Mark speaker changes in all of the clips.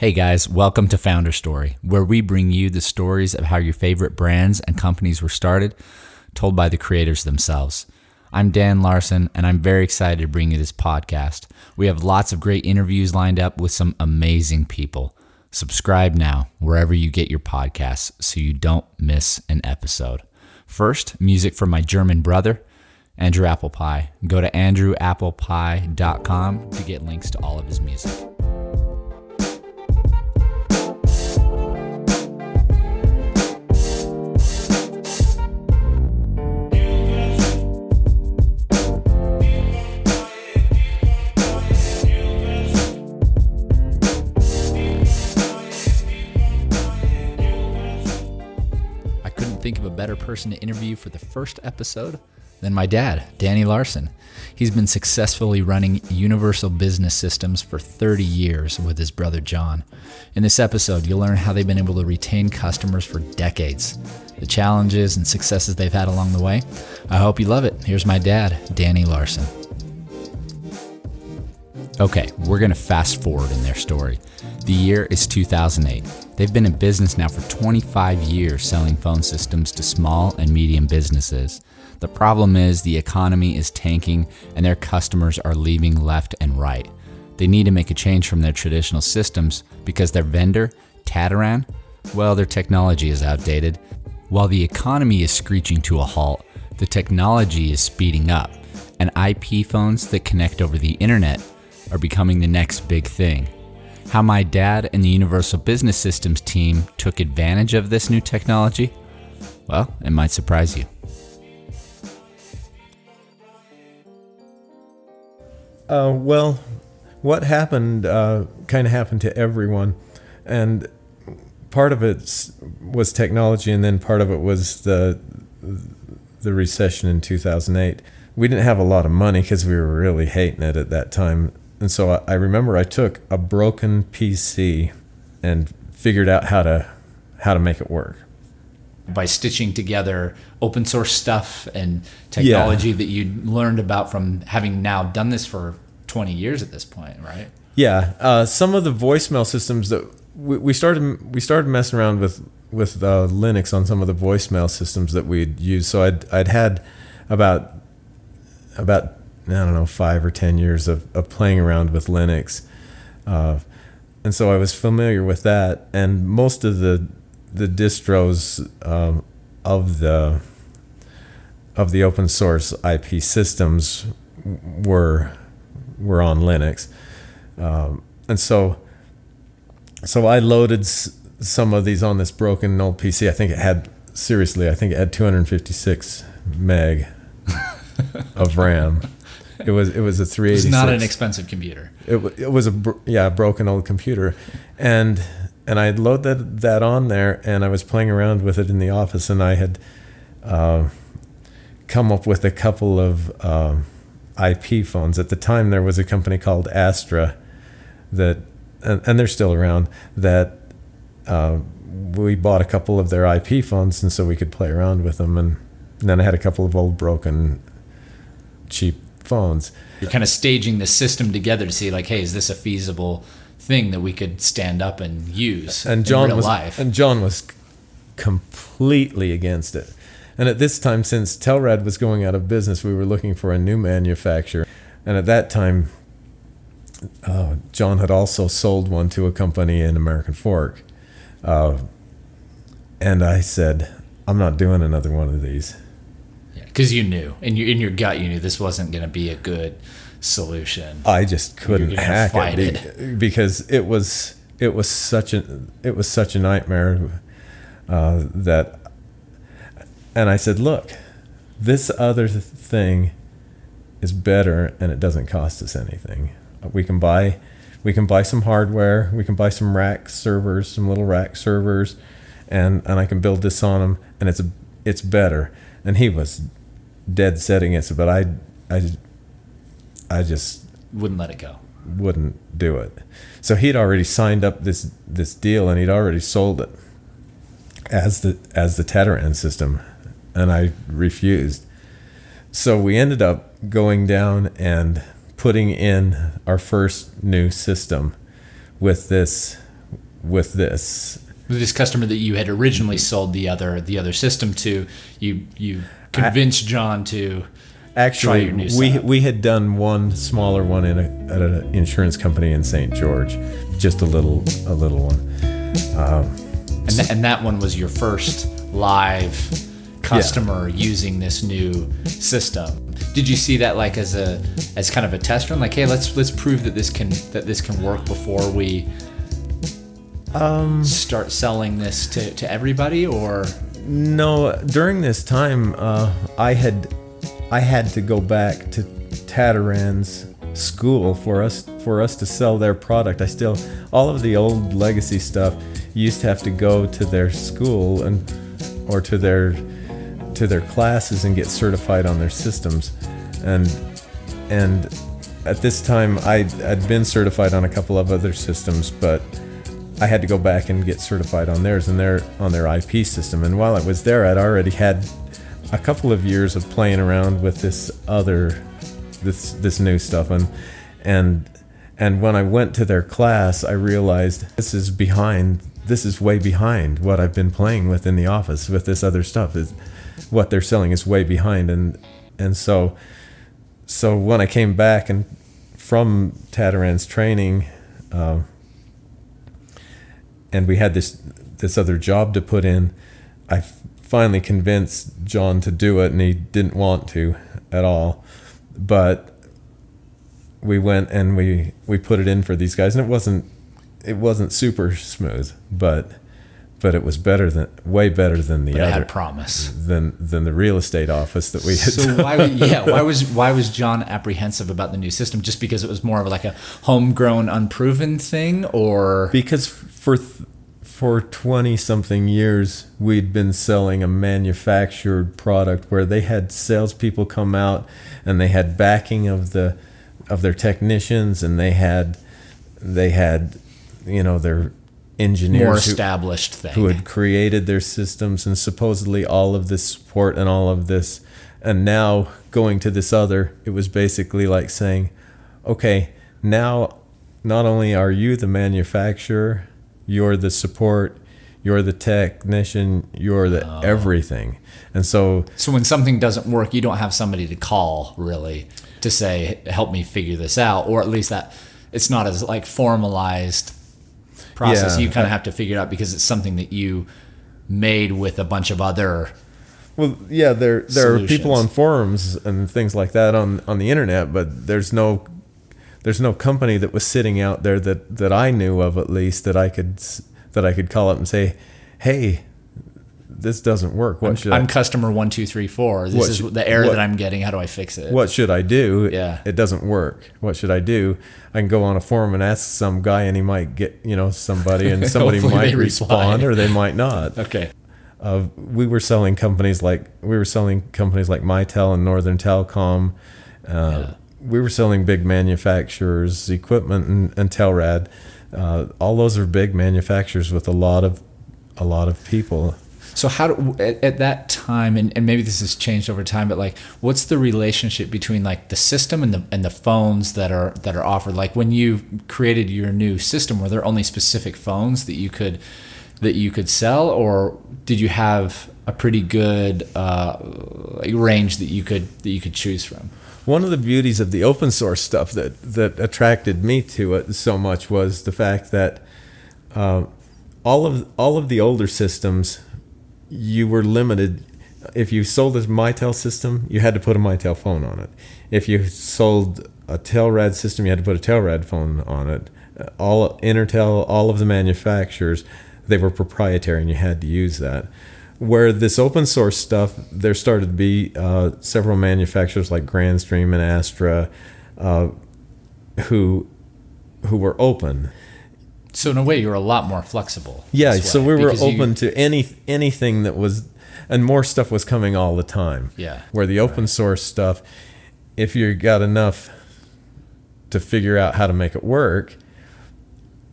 Speaker 1: Hey guys, welcome to Founder Story, where we bring you the stories of how your favorite brands and companies were started, told by the creators themselves. I'm Dan Larsen, and I'm very excited to bring you this podcast. We have lots of great interviews lined up with some amazing people. Subscribe now, wherever you get your podcasts, so you don't miss an episode. First, music from my German brother, Andrew Applepie. Go to andrewapplepie.com to get links to all of his music. Think of a better person to interview for the first episode than my dad, Danny Larsen. He's been successfully running Universal Business Systems for 30 years with his brother John. In this episode, you'll learn how they've been able to retain customers for decades, the challenges and successes they've had along the way. I hope you love it. Here's my dad, Danny Larsen. Okay, we're going to fast forward in their story. The year is 2008. They've been in business now for 25 years selling phone systems to small and medium businesses. The problem is the economy is tanking and their customers are leaving left and right. They need to make a change from their traditional systems because their vendor, Tataran, well, their technology is outdated. While the economy is screeching to a halt, the technology is speeding up, and IP phones that connect over the internet are becoming the next big thing. How my dad and the Universal Business Systems team took advantage of this new technology? Well, it might surprise you.
Speaker 2: What happened kind of happened to everyone. And part of it was technology, and then part of it was the recession in 2008. We didn't have a lot of money because we were really hating it at that time. And so I remember I took a broken PC and figured out how to make it work.
Speaker 1: By stitching together open source stuff and technology that you learned about from having now done this for 20 years at this point, right?
Speaker 2: Yeah. Some of the voicemail systems that we started messing around with Linux on some of the voicemail systems that we'd used. So I'd had about I don't know, 5 or 10 years of playing around with Linux. And so I was familiar with that. And most of the distros of the open source IP systems were on Linux. And so I loaded some of these on this broken old PC. I think it had 256 meg of RAM. It was a 386.
Speaker 1: It's not an expensive computer.
Speaker 2: It was a broken old computer, and I loaded that on there, and I was playing around with it in the office, and I had come up with a couple of IP phones. At the time, there was a company called Astra that, and they're still around, that we bought a couple of their IP phones, and so we could play around with them, and then I had a couple of old broken cheap phones.
Speaker 1: You're kind of staging the system together to see, like, hey, is this a feasible thing that we could stand up and use in real life?
Speaker 2: And John was completely against it. And at this time, since Telrad was going out of business, we were looking for a new manufacturer. And at that time, John had also sold one to a company in American Fork. And I said, I'm not doing another one of these.
Speaker 1: Because you knew, in your gut, you knew this wasn't going to be a good solution.
Speaker 2: I just couldn't hack it because it was such a nightmare that. And I said, look, this other thing is better, and it doesn't cost us anything. We can buy some hardware. We can buy some rack servers, some little rack servers, and I can build this on them, and it's better. And he was dead set against it, but I just
Speaker 1: wouldn't let it go.
Speaker 2: Wouldn't do it. So he'd already signed up this deal, and he'd already sold it as the Tataran system, and I refused. So we ended up going down and putting in our first new system with this with this.
Speaker 1: This customer that you had originally sold the other system to, you convinced John to try your new setup.
Speaker 2: We had done one smaller one at an insurance company in St. George, just a little one.
Speaker 1: And that one was your first live customer using this new system. Did you see that like as kind of a test run? Like, hey, let's prove that this can work before we start selling this to everybody? Or
Speaker 2: no? During this time, I had to go back to Tataran's school for us to sell their product. All of the old legacy stuff, you used to have to go to their school or to their classes and get certified on their systems, and at this time I'd been certified on a couple of other systems, but I had to go back and get certified on theirs and on their IP system. And while I was there, I'd already had a couple of years of playing around with this new stuff, and when I went to their class, I realized this is way behind what I've been playing with in the office with this other stuff. Is what they're selling is way behind, and so when I came back and from Tataran's training, and we had this other job to put in, I finally convinced John to do it, and he didn't want to at all, but we went and we put it in for these guys, and it wasn't super smooth, but it was way better than the other.
Speaker 1: It had promise
Speaker 2: than the real estate office that we had.
Speaker 1: So why was John apprehensive about the new system? Just because it was more of like a homegrown, unproven thing, or
Speaker 2: because for 20 something years we'd been selling a manufactured product where they had salespeople come out and they had backing of their technicians, and they had their engineers,
Speaker 1: more established thing,
Speaker 2: who had created their systems, and supposedly all of this support and all of this. And now going to this other, it was basically like saying, okay, now not only are you the manufacturer, you're the support, you're the technician, you're the everything. And so
Speaker 1: when something doesn't work, you don't have somebody to call really to say, help me figure this out, or at least that it's not as like formalized process.
Speaker 2: Yeah.
Speaker 1: You kind of have to figure it out because it's something that you made with a bunch of other
Speaker 2: there are people on forums and things like that on the internet, but there's no company that was sitting out there that I knew of, at least, that I could call up and say, hey, this doesn't work. I'm
Speaker 1: customer 1, 2, 3, 4. This is the error that I'm getting. How do I fix it?
Speaker 2: What should I do?
Speaker 1: Yeah.
Speaker 2: It doesn't work. What should I do? I can go on a forum and ask some guy, and he might get, somebody, and somebody might respond, or they might not.
Speaker 1: Okay.
Speaker 2: We were selling companies like Mitel and Northern Telecom. We were selling big manufacturers, equipment, and Telrad. All those are big manufacturers with a lot of people.
Speaker 1: So at that time, and maybe this has changed over time, but like, what's the relationship between like the system and the phones that are offered? Like when you created your new system, were there only specific phones that you could sell, or did you have a pretty good range that you could choose from?
Speaker 2: One of the beauties of the open source stuff that attracted me to it so much was the fact that all of the older systems, you were limited. If you sold a Mitel system, you had to put a Mitel phone on it. If you sold a Telrad system, you had to put a Telrad phone on it. Intertel, all of the manufacturers, they were proprietary, and you had to use that. Where this open source stuff, there started to be several manufacturers like Grandstream and Astra who were open.
Speaker 1: So in a way, you're a lot more flexible.
Speaker 2: Yeah, so we were open to anything that was, and more stuff was coming all the time.
Speaker 1: Yeah.
Speaker 2: Where the open source stuff, if you got enough to figure out how to make it work,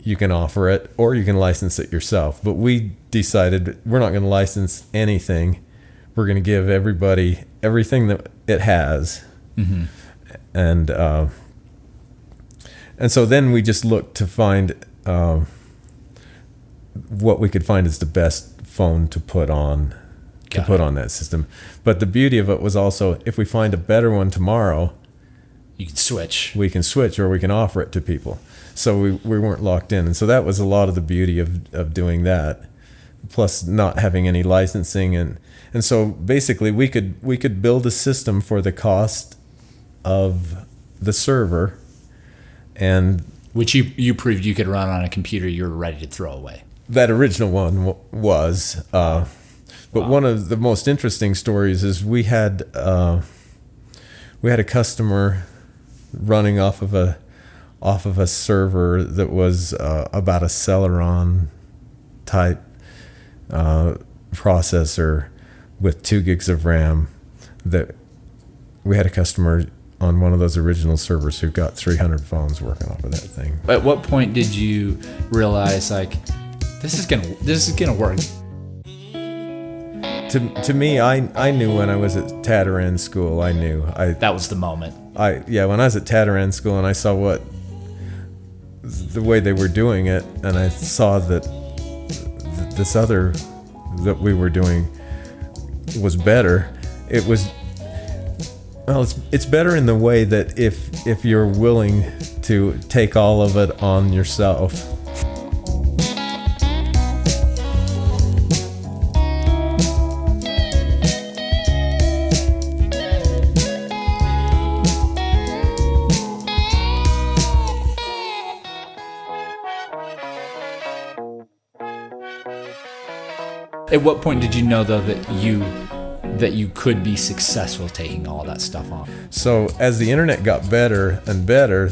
Speaker 2: you can offer it, or you can license it yourself. But we decided we're not going to license anything. We're going to give everybody everything that it has.
Speaker 1: Mm-hmm.
Speaker 2: And so then we just looked to find what we could find is the best phone to put on that system. But the beauty of it was also, if we find a better one tomorrow,
Speaker 1: you can switch.
Speaker 2: We can switch, or we can offer it to people. So we weren't locked in. And so that was a lot of the beauty of doing that, plus not having any licensing. And so basically we could build a system for the cost of the server, and
Speaker 1: which you proved you could run on a computer you were ready to throw away.
Speaker 2: That original one was. But
Speaker 1: Wow.
Speaker 2: One of the most interesting stories is we had a customer running off of a server that was about a Celeron type processor with 2 gigs of RAM. That we had a customer on one of those original servers who got 300 phones working off of that thing.
Speaker 1: At what point did you realize, like, this is gonna work?
Speaker 2: To me, I knew when I was at Tataran school. I knew
Speaker 1: That was the moment.
Speaker 2: when I was at Tataran school and I saw the way they were doing it, and I saw that this other that we were doing was better. It was, well, it's better in the way that if you're willing to take all of it on yourself.
Speaker 1: At what point did you know, though, that you could be successful taking all that stuff on?
Speaker 2: So as the internet got better and better,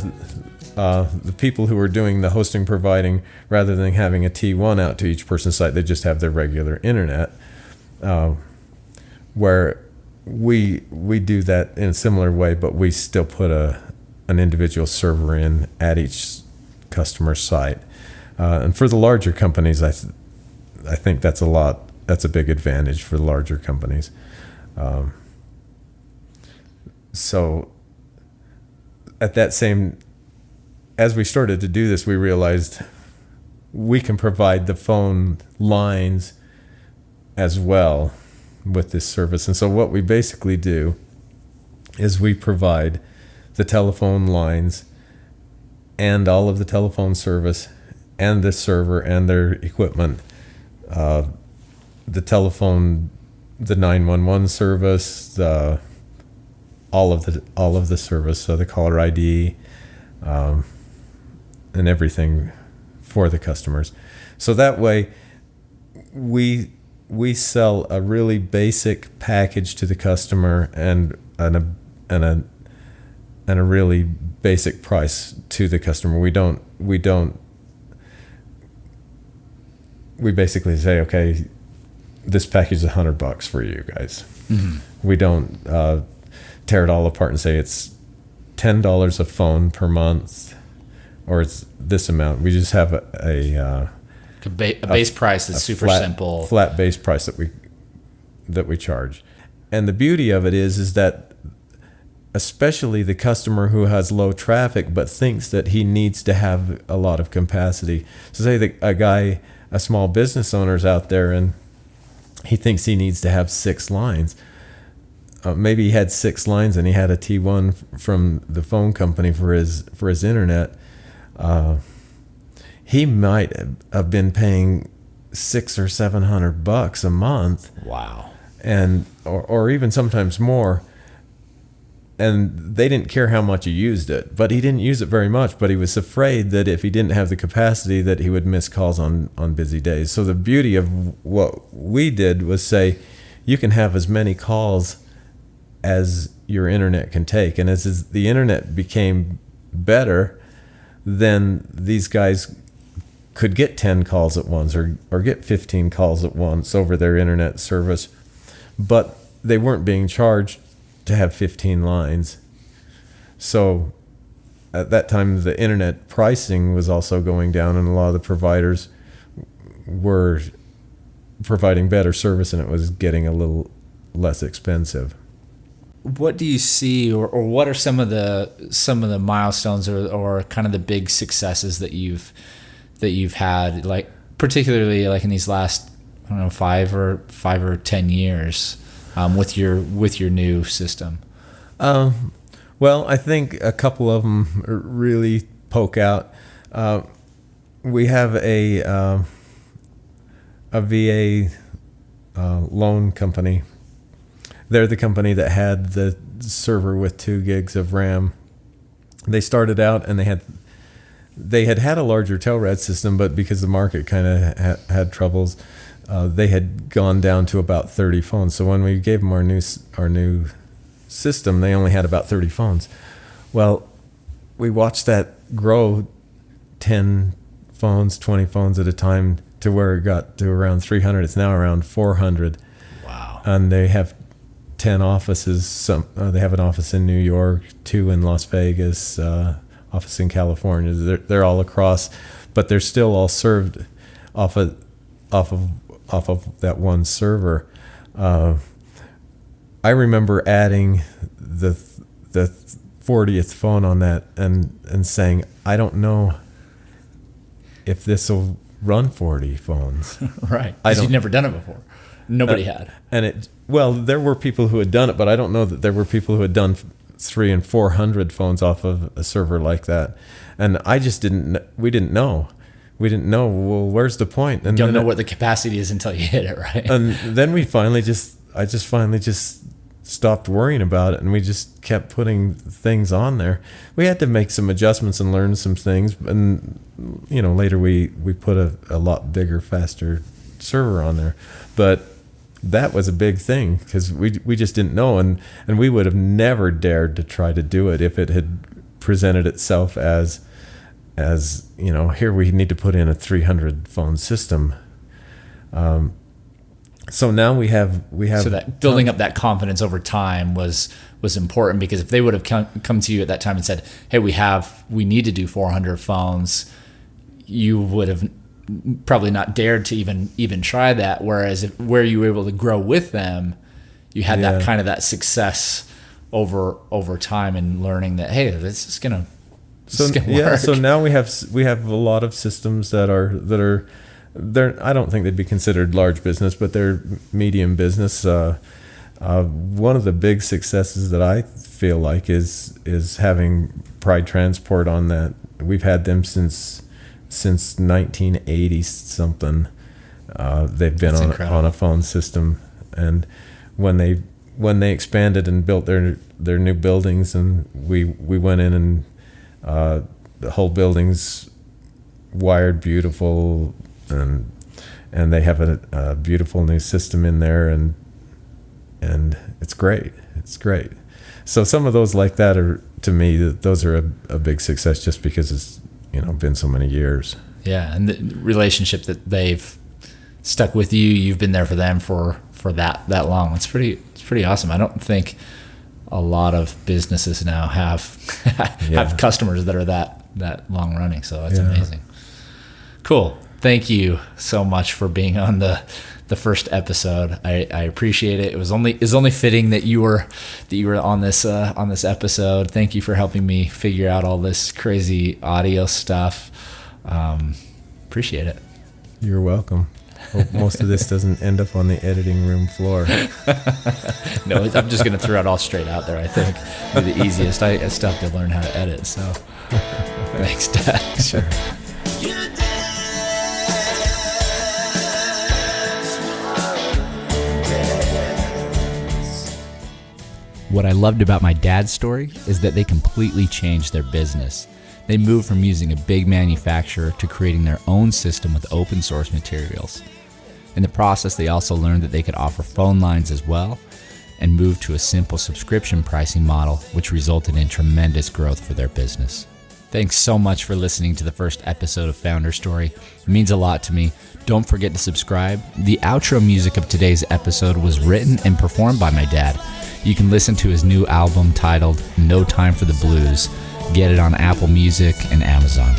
Speaker 2: the people who were doing the hosting providing, rather than having a T1 out to each person's site, they just have their regular internet. Where we do that in a similar way, but we still put an individual server in at each customer site. And for the larger companies, I think that's a big advantage for the larger companies. So as we started to do this, we realized we can provide the phone lines as well with this service. And so what we basically do is we provide the telephone lines and all of the telephone service and the server and their equipment, the telephone, the 911 service, all of the service, so the caller ID, and everything for the customers. So that way, we sell a really basic package to the customer and a really basic price to the customer. We basically say, okay, this package is $100 for you guys. Mm-hmm. We don't tear it all apart and say it's $10 a phone per month or it's this amount. We just have a
Speaker 1: base price that's super simple,
Speaker 2: flat base price that we charge. And the beauty of it is that especially the customer who has low traffic but thinks that he needs to have a lot of capacity. So say that a small business owner's out there and he thinks he needs to have 6 lines. Maybe he had 6 lines and he had a T1 from the phone company for his internet. He might have been paying $600 or $700 a month.
Speaker 1: Wow.
Speaker 2: And or even sometimes more. And they didn't care how much he used it, but he didn't use it very much. But he was afraid that if he didn't have the capacity, that he would miss calls on busy days. So the beauty of what we did was say, you can have as many calls as your internet can take. And as the internet became better, then these guys could get 10 calls at once or get 15 calls at once over their internet service, but they weren't being charged to have 15 lines. So at that time, the internet pricing was also going down, and a lot of the providers were providing better service, and it was getting a little less expensive.
Speaker 1: What do you see, or what are some of the milestones or kind of the big successes that you've had, like particularly like in these last, I don't know, 5 or 10 years, with your new system?
Speaker 2: Well, I think a couple of them really poke out. We have a VA loan company. They're the company that had the server with 2 gigs of RAM. They started out and they had a larger Telrad system, but because the market kind of had troubles, they had gone down to about 30 phones. So when we gave them our new system, they only had about 30 phones. Well, we watched that grow 10 phones, 20 phones at a time to where it got to around 300. It's now around 400.
Speaker 1: Wow.
Speaker 2: And they have 10 offices. They have an office in New York, 2 in Las Vegas, office in California. They're all across, but they're still all served off of that one server. I remember adding the 40th phone on that and saying, I don't know if this will run 40 phones.
Speaker 1: Right. Because you'd never done it before. Nobody had. And
Speaker 2: there were people who had done it, but I don't know that there were people who had done 300 and 400 phones off of a server like that. And we didn't know. We didn't know, well, where's the point? And
Speaker 1: you don't know what the capacity is until you hit it, right?
Speaker 2: And then I finally just stopped worrying about it, and we just kept putting things on there. We had to make some adjustments and learn some things, and later we put a lot bigger, faster server on there. But that was a big thing because we just didn't know, and we would have never dared to try to do it if it had presented itself as here we need to put in a 300 phone system. So now we have so
Speaker 1: that building up that confidence over time was important, because if they would have come to you at that time and said, hey, we need to do 400 phones, you would have probably not dared to even try that. Whereas where you were able to grow with them, you had that kind of that success over time and learning that, hey, this is gonna work.
Speaker 2: So now we have a lot of systems that are I don't think they'd be considered large business, but they're medium business. One of the big successes that I feel like is having Pride Transport on that. We've had them since 1980 something. They've been on a phone system, and when they expanded and built their new buildings, and we went in and the whole building's wired beautiful. And they have a beautiful new system in there, and it's great. It's great. So some of those like that are, to me, those are a big success just because it's been so many years.
Speaker 1: Yeah, and the relationship that they've stuck with you, you've been there for them for that long. It's pretty awesome. I don't think a lot of businesses now have customers that are that long running. So that's amazing. Cool. Thank you so much for being on the first episode. I appreciate it. It was only fitting that you were on this episode. Thank you for helping me figure out all this crazy audio stuff. Appreciate it.
Speaker 2: You're welcome. Hope most of this doesn't end up on the editing room floor.
Speaker 1: No, I'm just gonna throw it all straight out there. I think be the easiest. I still have to learn how to edit. So thanks, Dad.
Speaker 2: Sure.
Speaker 1: What I loved about my dad's story is that they completely changed their business. They moved from using a big manufacturer to creating their own system with open source materials. In the process, they also learned that they could offer phone lines as well, and moved to a simple subscription pricing model, which resulted in tremendous growth for their business. Thanks so much for listening to the first episode of Founder Story. It means a lot to me. Don't forget to subscribe. The outro music of today's episode was written and performed by my dad. You can listen to his new album titled No Time for the Blues. Get it on Apple Music and Amazon.